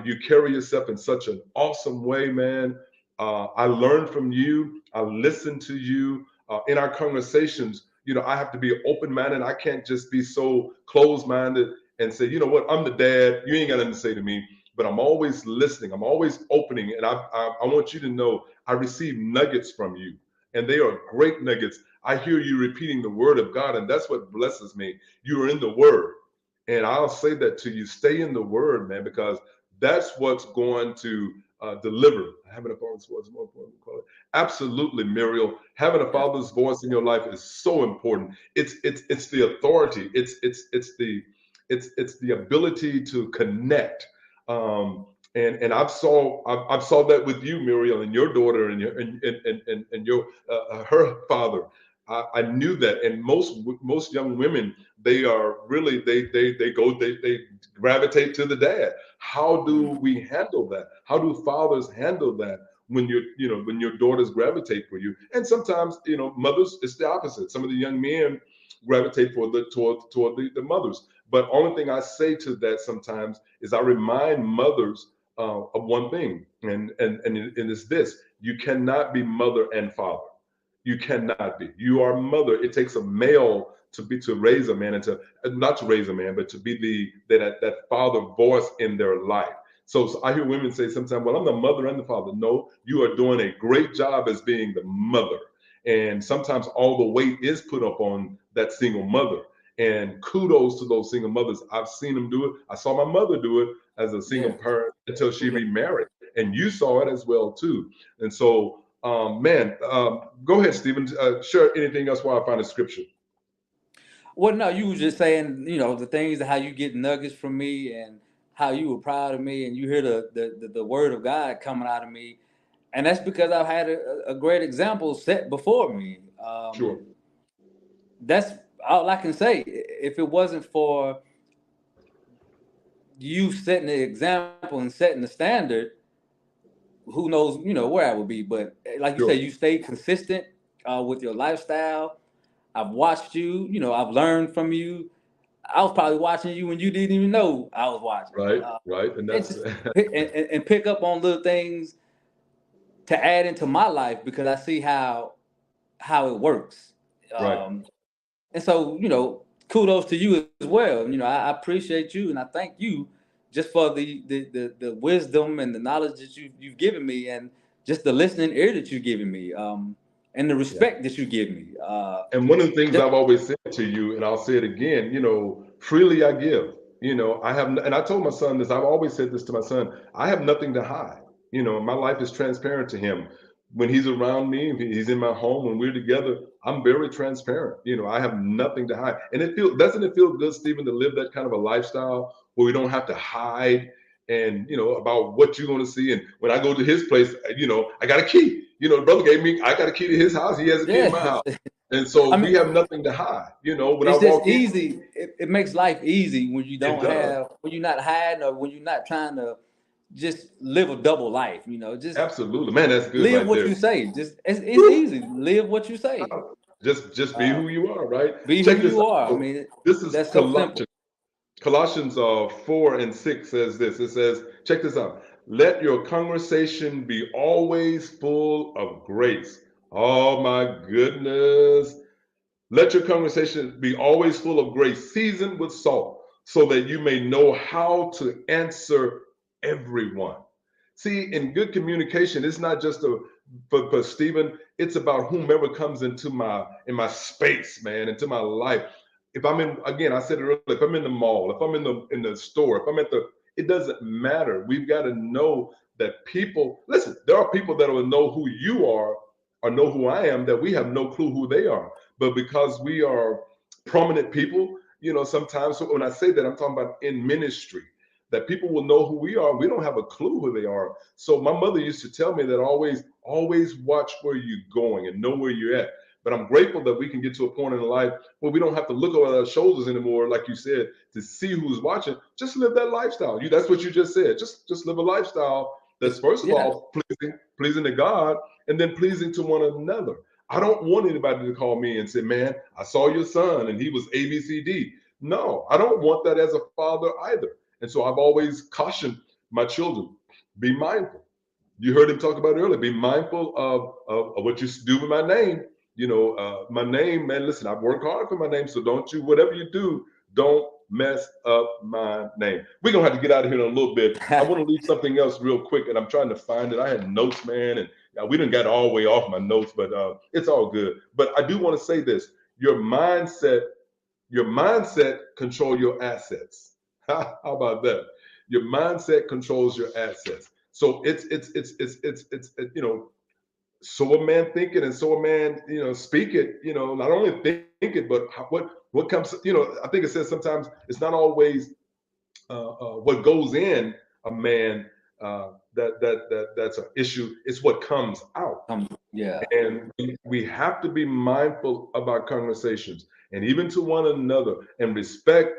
Speaker 1: You carry yourself in such an awesome way, man. I learn from you. I listen to you in our conversations. I have to be open-minded. I can't just be so closed-minded and say, you know what, I'm the dad. You ain't got nothing to say to me. But I'm always listening. I'm always opening. And I want you to know I receive nuggets from you. And they are great nuggets. I hear you repeating the word of God. And that's what blesses me. You are in the word. And I'll say that to you. Stay in the word, man, because that's what's going to deliver. Having a father's voice is more important than call it. Absolutely, Muriel. Having a father's voice in your life is so important. It's the authority. It's the ability to connect. And I've saw that with you, Muriel, and your daughter, and your her father. I knew that, and most young women, they are really they gravitate to the dad. How do we handle that? How do fathers handle that when when your daughters gravitate for you? And sometimes mothers, it's the opposite. Some of the young men gravitate toward the mothers. But only thing I say to that sometimes is I remind mothers of one thing, and it's this: you cannot be mother and father. You cannot be. You are mother. It takes a male to raise a man, and to not to raise a man, but to be that father voice in their life. So I hear women say sometimes, well, I'm the mother and the father. No, you are doing a great job as being the mother. And sometimes all the weight is put up on that single mother. And kudos to those single mothers. I've seen them do it. I saw my mother do it as a single parent until she remarried. And you saw it as well, too. And so, go ahead, Stephen. Share anything else while I find a scripture.
Speaker 2: Well, no, you were just saying, the things, how you get nuggets from me and how you were proud of me, and you hear the word of God coming out of me. And that's because I've had a great example set before me.
Speaker 1: Sure.
Speaker 2: That's all I can say. If it wasn't for you setting the example and setting the standard, who knows, where I would be. But like you said, you stayed consistent with your lifestyle. I've watched you, I've learned from you. I was probably watching you when you didn't even know I was watching.
Speaker 1: Right. And that's
Speaker 2: and pick up on little things to add into my life, because I see how it works.
Speaker 1: right.
Speaker 2: And so, kudos to you as well. I appreciate you, and I thank you just for the wisdom and the knowledge that you've given me, and just the listening ear that you've given me, and the respect that you give me.
Speaker 1: And one of the things I've always said to you, and I'll say it again, freely I give. I have, and I told my son this. I've always said this to my son. I have nothing to hide. My life is transparent to him. When he's around me, if he's in my home, when we're together, I'm very transparent. I have nothing to hide. And doesn't it feel good, Stephen, to live that kind of a lifestyle where we don't have to hide and about what you're going to see. And when I go to his place, I got a key. The brother gave me, I got a key to his house. He has a key in my house. And so we have nothing to hide. When
Speaker 2: it's just easy. It makes life easy when you don't when you're not hiding, or when you're not trying to just live a double life. Just
Speaker 1: absolutely, man. That's good.
Speaker 2: Live what you say. Just it's easy. Live what you say.
Speaker 1: Just be who you are, right?
Speaker 2: Be who
Speaker 1: Check this
Speaker 2: you are. I
Speaker 1: out.
Speaker 2: mean,
Speaker 1: This is
Speaker 2: that's so simple.
Speaker 1: Colossians 4:6 says this. It says, check this out. Let your conversation be always full of grace. Oh my goodness. Let your conversation be always full of grace, seasoned with salt, so that you may know how to answer everyone. See, in good communication, it's not just for Stephen, it's about whomever comes into my space, man, into my life. If I'm in, again, I said it earlier, if I'm in the mall, if I'm in the store, if I'm at the, it doesn't matter. We've got to know that people, listen, there are people that will know who you are or know who I am that we have no clue who they are. But because we are prominent people, sometimes, so when I say that, I'm talking about in ministry, that people will know who we are. We don't have a clue who they are. So my mother used to tell me that always watch where you're going and know where you're at. But I'm grateful that we can get to a point in life where we don't have to look over our shoulders anymore, like you said, to see who's watching. Just live that lifestyle. That's what you just said. Just live a lifestyle that's first of all pleasing to God and then pleasing to one another. I don't want anybody to call me and say, man, I saw your son and he was ABCD. No, I don't want that as a father either. And so I've always cautioned my children, be mindful. You heard him talk about it earlier. Be mindful of what you do with my name. My name, man, listen, I've worked hard for my name. So whatever you do, don't mess up my name. We're going to have to get out of here in a little bit. I want to leave something else real quick, and I'm trying to find it. I had notes, man, and we didn't get all the way off my notes, but it's all good. But I do want to say this. Your mindset control your assets. How about that? Your mindset controls your assets. So it's so a man think it and so a man speak it. Not only think it, but what comes. I think it says sometimes it's not always what goes in a man that's an issue. It's what comes out.
Speaker 2: Yeah.
Speaker 1: And we have to be mindful of our conversations and even to one another. And respect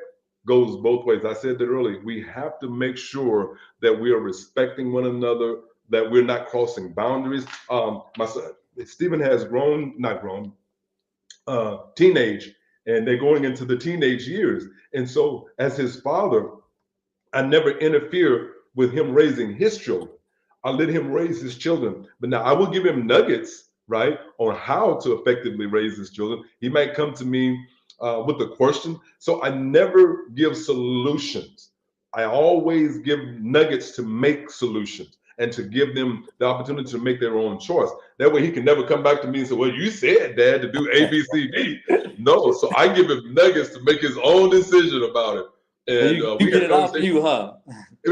Speaker 1: goes both ways. I said that earlier. We have to make sure that we are respecting one another, that we're not crossing boundaries. My son, Stephen has teenage, and they're going into the teenage years. And so as his father, I never interfere with him raising his children. I let him raise his children. But now I will give him nuggets, right, on how to effectively raise his children. He might come to me with a question. So I never give solutions. I always give nuggets to make solutions and to give them the opportunity to make their own choice. That way he can never come back to me and say, well, you said, Dad, to do A, B, C, D. No, so I give him nuggets to make his own decision about it. And
Speaker 2: you get it off of you, huh?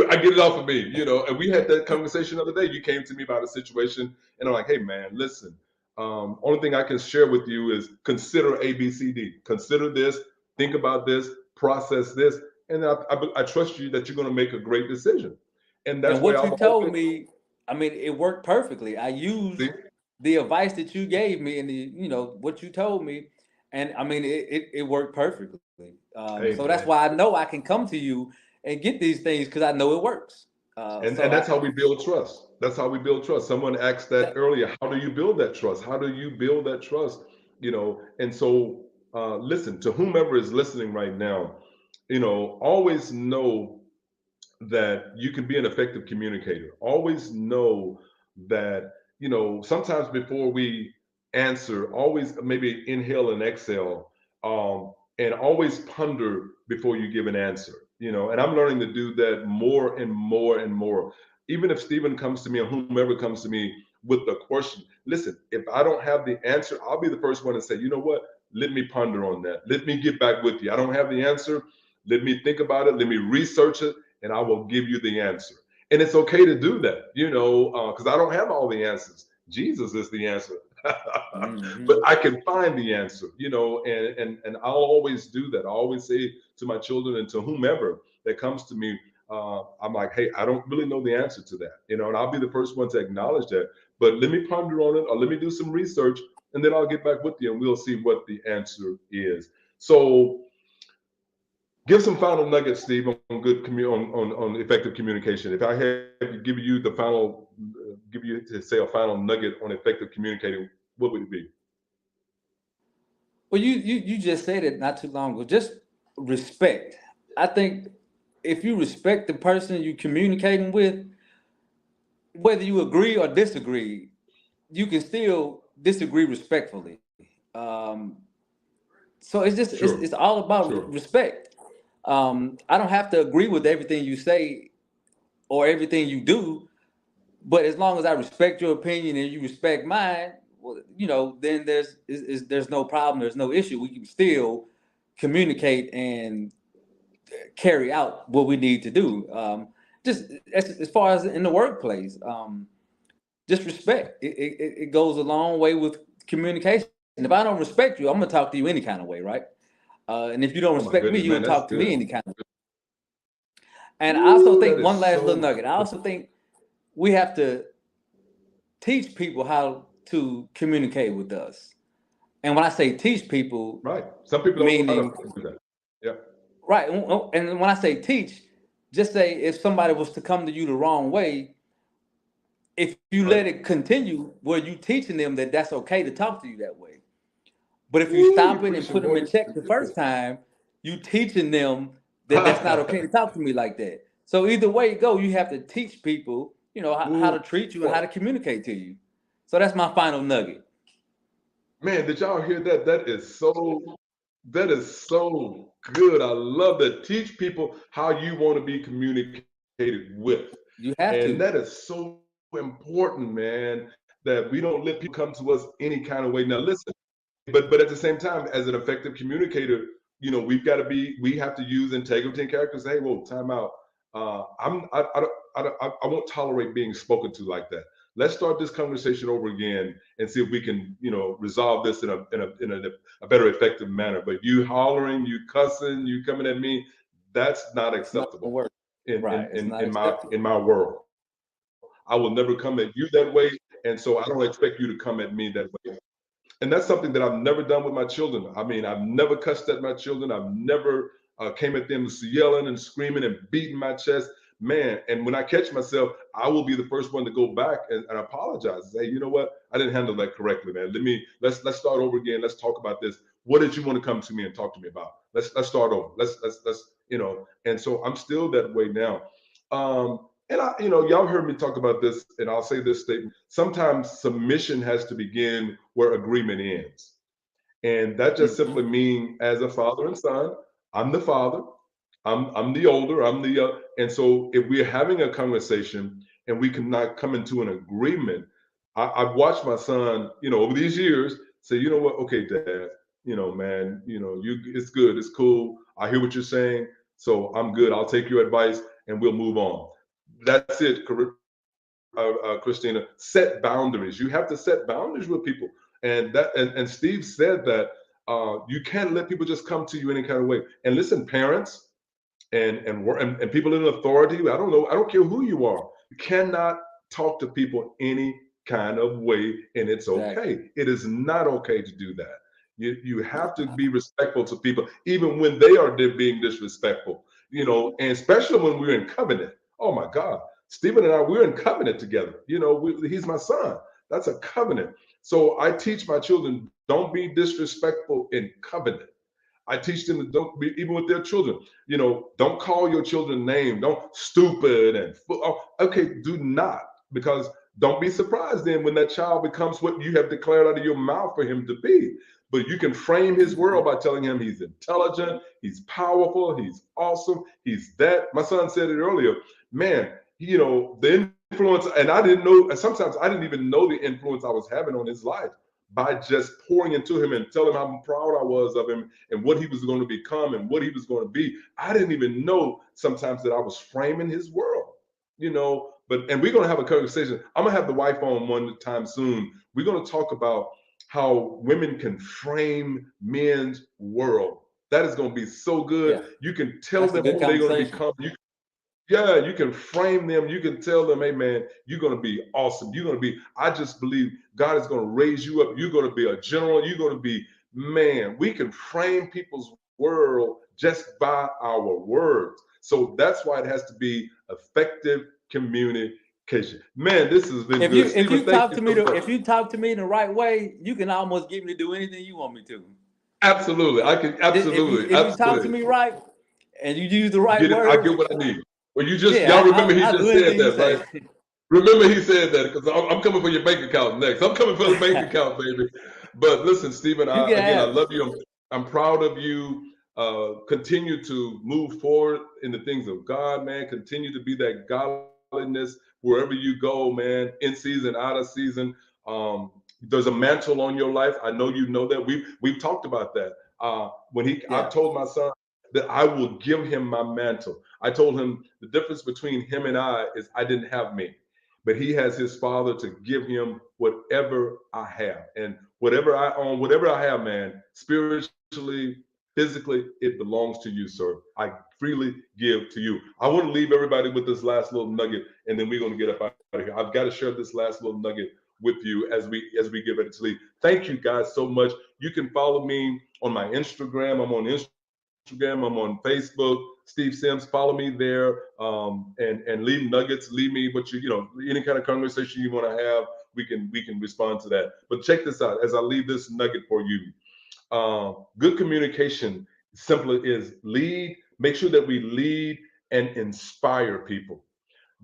Speaker 1: I get it off of me, and we had that conversation the other day. You came to me about a situation and I'm like, hey man, listen, only thing I can share with you is consider A, B, C, D. Consider this, think about this, process this. And I trust you that you're going to make a great decision. And that's
Speaker 2: what you told me, I mean, it worked perfectly. I used the advice that you gave me and what you told me. And I mean, it worked perfectly. So that's why I know I can come to you and get these things because I know it works.
Speaker 1: And that's how we build trust. That's how we build trust. Someone asked that earlier. How do you build that trust? How do you build that trust? And so listen, to whomever is listening right now, always know that you can be an effective communicator. Always know that, sometimes before we answer, always maybe inhale and exhale, and always ponder before you give an answer. And I'm learning to do that more and more and more. Even if Stephen comes to me or whomever comes to me with a question, listen, if I don't have the answer, I'll be the first one to say, you know what? Let me ponder on that. Let me get back with you. I don't have the answer. Let me think about it. Let me research it, and I will give you the answer. And it's okay to do that, because I don't have all the answers. Jesus is the answer. But I can find the answer, and I'll always do that. I always say to my children and to whomever that comes to me, I'm like, hey, I don't really know the answer to that, and I'll be the first one to acknowledge that. But let me ponder on it, or let me do some research, and then I'll get back with you, and we'll see what the answer is. So, give some final nuggets, Steve, on good on effective communication. If I had to give you to say a final nugget on effective communicating, what would it be?
Speaker 2: Well, you just said it not too long ago. Just respect. I think if you respect the person you're communicating with, whether you agree or disagree, you can still disagree respectfully. So it's
Speaker 1: Sure,
Speaker 2: all about
Speaker 1: sure.
Speaker 2: respect. I don't have to agree with everything you say or everything you do, but as long as I respect your opinion and you respect mine, well, then there's no problem, there's no issue. We can still communicate and carry out what we need to do. Just as far as in the workplace, just respect. It goes a long way with communication. If I don't respect you, I'm gonna talk to you any kind of way, right? And if you don't
Speaker 1: Oh my
Speaker 2: respect me,
Speaker 1: goodness,
Speaker 2: you're
Speaker 1: man,
Speaker 2: gonna
Speaker 1: that's
Speaker 2: talk to me
Speaker 1: good.
Speaker 2: any kind of way. And I also
Speaker 1: Woo, that
Speaker 2: think
Speaker 1: is
Speaker 2: one last little
Speaker 1: so
Speaker 2: nugget. I also think we have to teach people how to communicate with us. And when I say teach people,
Speaker 1: right. Some people don't know how
Speaker 2: meaning
Speaker 1: to do that. Yeah.
Speaker 2: right. And when I say teach, just say if somebody was to come to you the wrong way, if you
Speaker 1: Right.
Speaker 2: let it continue, where you teaching them that that's okay to talk to you that way. But if you
Speaker 1: Woo, you
Speaker 2: stop it and put
Speaker 1: preaching,
Speaker 2: them
Speaker 1: boy.
Speaker 2: in check the first time, you teaching them that that's not okay to talk to me like that. So either way you go, you have to teach people, how
Speaker 1: Ooh,
Speaker 2: to treat you and how
Speaker 1: boy.
Speaker 2: to communicate to you. So that's my final nugget.
Speaker 1: Man, did y'all hear that? That is so good. I love that. Teach people how you want to be communicated with.
Speaker 2: You have
Speaker 1: And
Speaker 2: to.
Speaker 1: that is so important, man, that we don't let people come to us any kind of way. Now listen, but at the same time, as an effective communicator, we have to use integrity and character. Say, hey, whoa, time out. I won't tolerate being spoken to like that. Let's start this conversation over again and see if we can, resolve this in a better effective manner. But you hollering, you cussing, you coming at me, that's not
Speaker 2: It's not gonna
Speaker 1: acceptable
Speaker 2: work.
Speaker 1: in
Speaker 2: Right.
Speaker 1: in
Speaker 2: It's
Speaker 1: in,
Speaker 2: not
Speaker 1: in my
Speaker 2: acceptable.
Speaker 1: in my world. I will never come at you that way, and so I don't expect you to come at me that way. And that's something that I've never done with my children. I mean, I've never cussed at my children. I've never came at them yelling and screaming and beating my chest, man. And when I catch myself, I will be the first one to go back and apologize and say, you know what, I didn't handle that correctly, man. Let's start over again. Let's talk about this. What did you want to come to me and talk to me about? Let's start over. Let's. And so I'm still that way now. And y'all heard me talk about this, and I'll say this statement. Sometimes submission has to begin where agreement ends. And that just
Speaker 2: Mhm.
Speaker 1: simply means, as a father and son, I'm the father, I'm the older, and so if we're having a conversation and we cannot come into an agreement, I've watched my son, over these years say, you know what, okay, dad, man, it's good, it's cool. I hear what you're saying, so I'm good. I'll take your advice and we'll move on. That's it, Christina. Set boundaries. You have to set boundaries with people, and Steve said that you can't let people just come to you any kind of way. And listen, parents and people in authority. I don't know. I don't care who you are. You cannot talk to people any kind of way, and it's
Speaker 2: Exactly.
Speaker 1: okay. It is not okay to do that. You have to be respectful to people, even when they are being disrespectful. And especially when we're in covenant. Oh my God, Stephen and I, we're in covenant together. He's my son. That's a covenant. So I teach my children, don't be disrespectful in covenant. I teach them to don't be, even with their children, don't call your children names. Don't stupid okay, do not, because don't be surprised then when that child becomes what you have declared out of your mouth for him to be. But you can frame his
Speaker 2: Mhm.
Speaker 1: world by telling him he's intelligent, he's powerful, he's awesome, he's that. My son said it earlier, man, the influence, and I didn't know, sometimes I didn't even know the influence I was having on his life by just pouring into him and telling him how proud I was of him and what he was going to become and what he was going to be. I didn't even know sometimes that I was framing his world, and we're going to have a conversation. I'm going to have the wife on one time soon. We're going to talk about how women can frame men's world. That is going to be so good.
Speaker 2: Yeah.
Speaker 1: You can tell
Speaker 2: That's a
Speaker 1: them
Speaker 2: good
Speaker 1: who they're going to
Speaker 2: conversation.
Speaker 1: become. Yeah, you can frame them. You can tell them, hey, man, you're going to be awesome. I just believe God is going to raise you up. You're going to be a general. You're going to be, man, we can frame people's world just by our words. So that's why it has to be effective communication. Man, this has been
Speaker 2: If
Speaker 1: good.
Speaker 2: you if
Speaker 1: Stephen,
Speaker 2: you
Speaker 1: thank
Speaker 2: talk
Speaker 1: you
Speaker 2: to me
Speaker 1: so
Speaker 2: the
Speaker 1: much.
Speaker 2: if you talk to me in the right way, you can almost get me to do anything you want me to.
Speaker 1: Absolutely. I can absolutely.
Speaker 2: If you talk to me right and you use the right
Speaker 1: Get it. I
Speaker 2: words,
Speaker 1: get what I need. Well,
Speaker 2: yeah,
Speaker 1: y'all remember he
Speaker 2: I'll do
Speaker 1: just said
Speaker 2: anything you
Speaker 1: that,
Speaker 2: say.
Speaker 1: right? Remember he said that because I'm coming for your bank account next. I'm coming for the bank account, baby. But listen, Stephen,
Speaker 2: You can
Speaker 1: I
Speaker 2: have it.
Speaker 1: love you. I'm proud of you. Continue to move forward in the things of God, man. Continue to be that godliness wherever you go, man. In season, out of season. There's a mantle on your life. I know you know that. We've talked about that. I
Speaker 2: Yeah.
Speaker 1: told my son that I will give him my mantle. I told him the difference between him and I is I didn't have me, but he has his father to give him whatever I have. And whatever I own, whatever I have, man, spiritually, physically, it belongs to you, sir. I freely give to you. I want to leave everybody with this last little nugget, and then we're going to get up out of here. I've got to share this last little nugget with you as we get ready to leave. Thank you guys so much. You can follow me on my Instagram. I'm on Instagram. I'm on Facebook. Steve Sims. Follow me there, and leave nuggets. Leave me what any kind of conversation you want to have. We can respond to that. But check this out as I leave this nugget for you. Good communication simply is lead. Make sure that we lead and inspire people.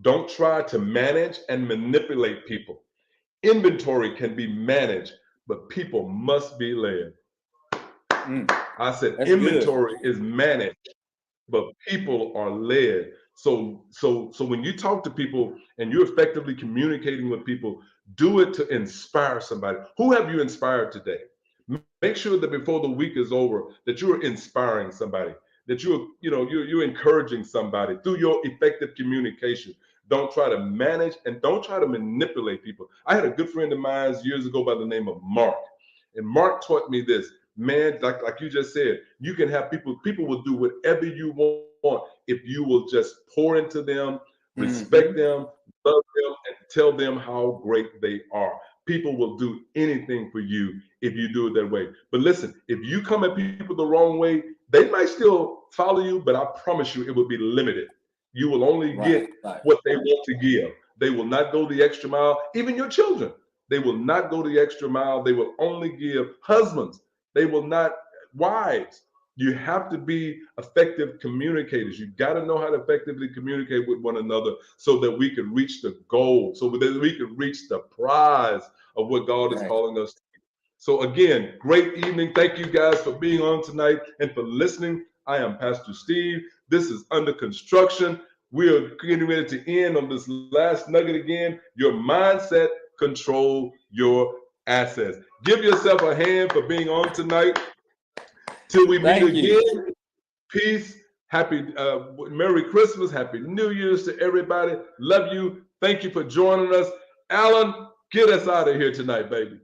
Speaker 1: Don't try to manage and manipulate people. Inventory can be managed, but people must be led. I said
Speaker 2: That's
Speaker 1: inventory
Speaker 2: good.
Speaker 1: is managed, but people are led. So when you talk to people and you're effectively communicating with people, do it to inspire somebody. Who have you inspired today? Make sure that before the week is over, that you're inspiring somebody, that you're encouraging somebody through your effective communication. Don't try to manage and don't try to manipulate people. I had a good friend of mine years ago by the name of Mark, and Mark taught me this. Man, like you just said, you can have people will do whatever you want if you will just pour into them, respect them, love them, and tell them how great they are. People will do anything for you if you do it that way. But listen, if you come at people the wrong way, they might still follow you, but I promise you it will be limited. You will only get what they want to give. They will not go the extra mile. Even your children, they will not go the extra mile. They will only give. Husbands, they will not. Wives, you have to be effective communicators. You got to know how to effectively communicate with one another so that we can reach the goal, so that we can reach the prize of what God is calling us to. So again, great evening. Thank you guys for being on tonight and for listening. I am Pastor Steve. This is Under Construction. We are getting ready to end on this last nugget again. Your mindset control your assets. Give yourself a hand for being on tonight. Till we meet again. Peace. Happy Merry Christmas. Happy New Year's to everybody. Love you. Thank you for joining us. Alan, get us out of here tonight, baby.